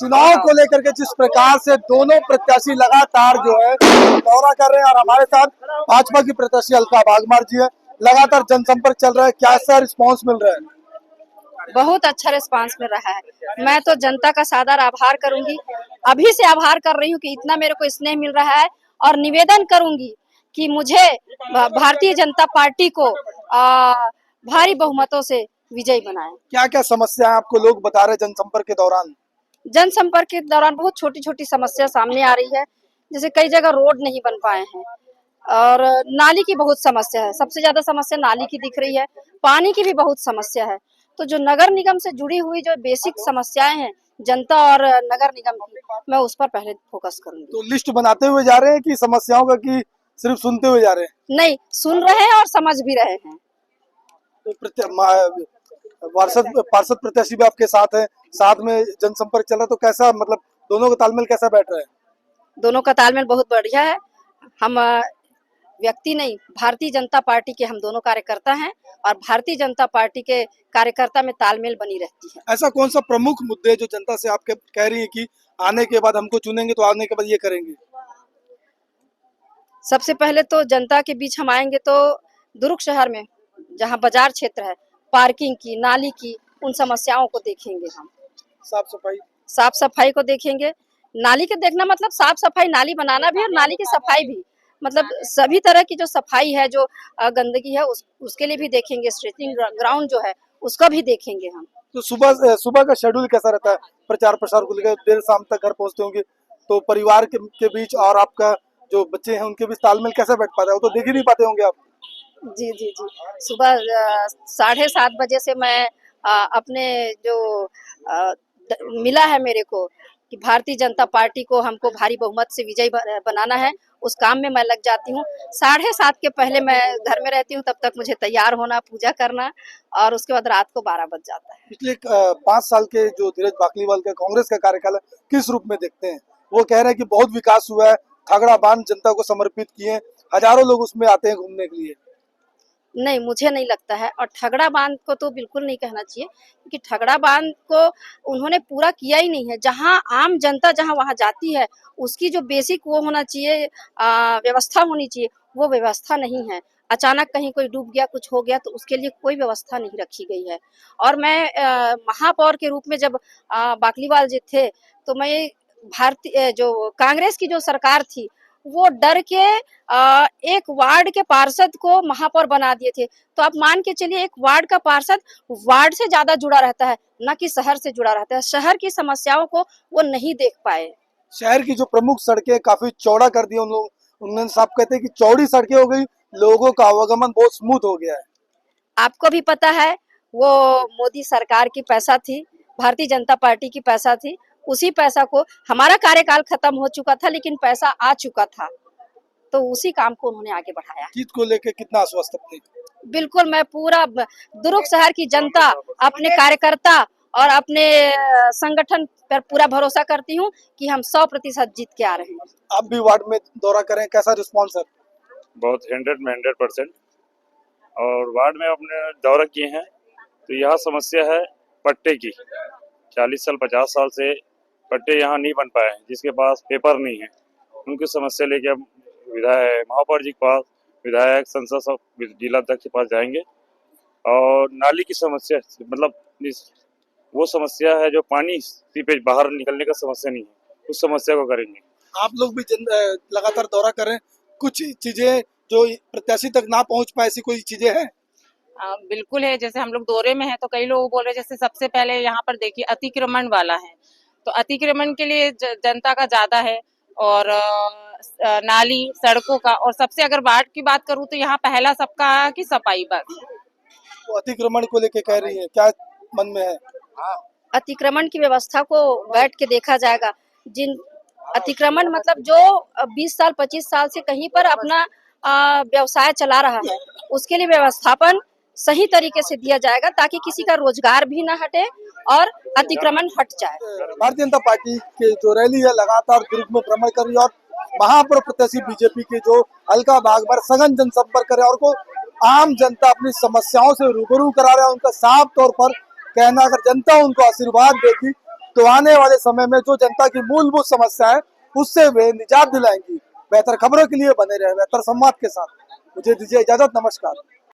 चुनाव को लेकर के जिस प्रकार से दोनों प्रत्याशी लगातार जो है दौरा कर रहे हैं और हमारे साथ भाजपा की प्रत्याशी अलका बागमार जी है, लगातार जनसंपर्क चल रहा है, कैसा रिस्पांस मिल रहा है? बहुत अच्छा रिस्पांस मिल रहा है। मैं तो जनता का सादर आभार करूंगी, अभी से आभार कर रही हूँ कि इतना मेरे को स्नेह मिल रहा है, और निवेदन करूंगी कि मुझे भारतीय जनता पार्टी को भारी बहुमतों से विजयी बनाए। क्या क्या समस्या है आपको लोग बता रहे हैं जनसंपर्क के दौरान? जनसंपर्क के दौरान बहुत छोटी छोटी समस्या सामने आ रही है, जैसे कई जगह रोड नहीं बन पाए हैं और नाली की बहुत समस्या है। सबसे ज्यादा समस्या नाली की दिख रही है, पानी की भी बहुत समस्या है। तो जो नगर निगम से जुड़ी हुई जो बेसिक समस्याएं हैं जनता और नगर निगम की, मैं उस पर पहले फोकस करूंगी। तो लिस्ट बनाते हुए जा रहे हैं कि समस्याओं का, कि सिर्फ सुनते हुए जा रहे हैं? नहीं, सुन रहे हैं और समझ भी रहे हैं। तो पार्षद प्रत्याशी भी आपके साथ है, साथ में जनसंपर्क चल रहा, तो कैसा, मतलब दोनों का तालमेल कैसा बैठ रहा है? दोनों का तालमेल बहुत बढ़िया है। हम व्यक्ति नहीं, भारतीय जनता पार्टी के हम दोनों कार्यकर्ता हैं और भारतीय जनता पार्टी के कार्यकर्ता में तालमेल बनी रहती है। ऐसा कौन सा प्रमुख मुद्दे जो जनता से आपके कह रही है कि आने के बाद हमको चुनेंगे तो आने के बाद ये करेंगे? सबसे पहले तो जनता के बीच हम आएंगे तो दुर्ग शहर में जहां बाजार क्षेत्र है, पार्किंग की, नाली की, उन समस्याओं को देखेंगे हम। साफ सफाई को देखेंगे। नाली के देखना मतलब साफ सफाई, नाली बनाना भी और नाली की सफाई भी, मतलब सभी तरह की जो सफाई है, जो गंदगी है उसके लिए भी देखेंगे। स्ट्रेचिंग ग्राउंड जो है उसका भी देखेंगे हम। तो सुबह का शेड्यूल कैसा रहता है? प्रचार प्रसार को लेकर देर शाम तक घर पहुंचते होंगे, तो परिवार के बीच और आपका जो बच्चे हैं उनके बीच तालमेल कैसे बैठ पाता है? वो तो देख ही नहीं पाते होंगे आप। जी जी जी, सुबह 7:30 बजे से मैं अपने जो मिला है मेरे को कि भारतीय जनता पार्टी को हमको भारी बहुमत से विजयी बनाना है, उस काम में मैं लग जाती हूँ। 7:30 के पहले मैं घर में रहती हूँ, तब तक मुझे तैयार होना, पूजा करना, और उसके बाद रात को 12 बज जाता है। पिछले 5 साल के जो धीरज बाकलीवाल का कांग्रेस का कार्यकाल है, किस रूप में देखते हैं? वो कह रहे हैं कि बहुत विकास हुआ है, थागड़ा बांध जनता को समर्पित किए, हजारों लोग उसमें आते हैं घूमने के लिए। नहीं, मुझे नहीं लगता है, और ठगड़ा बांध को तो बिल्कुल नहीं कहना चाहिए, क्योंकि ठगड़ा बांध को उन्होंने पूरा किया ही नहीं है। जहां आम जनता जहां वहां जाती है, उसकी जो बेसिक वो होना चाहिए, व्यवस्था होनी चाहिए, वो व्यवस्था नहीं है। अचानक कहीं कोई डूब गया, कुछ हो गया, तो उसके लिए कोई व्यवस्था नहीं रखी गई है। और मैं महापौर के रूप में जब बाकलीवाल जी थे, तो मैं भारतीय जो कांग्रेस की जो सरकार थी, वो डर के एक वार्ड के पार्षद को महापौर बना दिए थे। तो आप मान के चलिए, एक वार्ड का पार्षद वार्ड से ज्यादा जुड़ा रहता है, न कि शहर से जुड़ा रहता है। शहर की समस्याओं को वो नहीं देख पाए। शहर की जो प्रमुख सड़कें काफी चौड़ा कर दी उन लोग, उन्होंने साफ कहते हैं कि चौड़ी सड़कें हो गई, लोगों का आवागमन बहुत स्मूथ हो गया है। आपको भी पता है, वो मोदी सरकार की पैसा थी, भारतीय जनता पार्टी की पैसा थी। उसी पैसा को, हमारा कार्यकाल खत्म हो चुका था लेकिन पैसा आ चुका था, तो उसी काम को उन्होंने आगे बढ़ाया। जीत को लेकर कितना आश्वस्त थे? बिल्कुल, मैं पूरा दुर्ग शहर की जनता, अपने कार्यकर्ता और अपने संगठन पर पूरा भरोसा करती हूँ कि हम 100% जीत के आ रहे हैं। आप भी वार्ड में दौरा करें, कैसा रिस्पॉन्स है? बहुत 100 में 100%। और वार्ड में अपने दौरा किए हैं, तो यहाँ समस्या है पट्टे की। 40 साल 50 साल से पट्टे यहाँ नहीं बन पाए हैं, जिसके पास पेपर नहीं है, उनकी समस्या लेके अब विधायक महापौर जी के पास, विधायक, संसद सब, जिला अध्यक्ष के पास जाएंगे। और नाली की समस्या, मतलब वो समस्या है जो पानी सीपेज बाहर निकलने का समस्या नहीं है, उस समस्या को करेंगे। आप लोग भी लगातार दौरा करें, कुछ चीजें जो प्रत्याशी तक ना पहुंच पाए, ऐसी कोई चीजें हैं? बिल्कुल है। जैसे हम लोग दौरे में हैं, तो कई लोग बोल रहे हैं, जैसे सबसे पहले यहाँ पर देखिए अतिक्रमण वाला है, तो अतिक्रमण के लिए जनता का ज्यादा है, और नाली, सड़कों का, और सबसे अगर वार्ड की बात करूँ तो यहाँ पहला सबका की सफाई बस। तो अतिक्रमण को लेके कह रही है, क्या मन में है? अतिक्रमण की व्यवस्था को बैठ के देखा जाएगा। जिन अतिक्रमण मतलब जो 20 साल 25 साल से कहीं पर अपना व्यवसाय चला रहा है, उसके लिए व्यवस्थापन सही तरीके से दिया जाएगा, ताकि किसी का रोजगार भी न हटे और अतिक्रमण हट जाए। भारतीय जनता पार्टी के जो रैली है लगातार दुर्ग में भ्रमण कर रही है, और महापौर प्रत्याशी बीजेपी के जो अलका बागमार सघन जनसंपर्क कर रहे हैं, और को आम जनता अपनी समस्याओं से रूबरू करा रहे हैं। उनका साफ तौर पर कहना, अगर जनता उनको आशीर्वाद देगी तो आने वाले समय में जो जनता की मूलभूत समस्या है उससे वे निजात दिलाएंगी। बेहतर खबरों के लिए बने रहे बेहतर संवाद के साथ। मुझे दीजिए इजाजत, नमस्कार।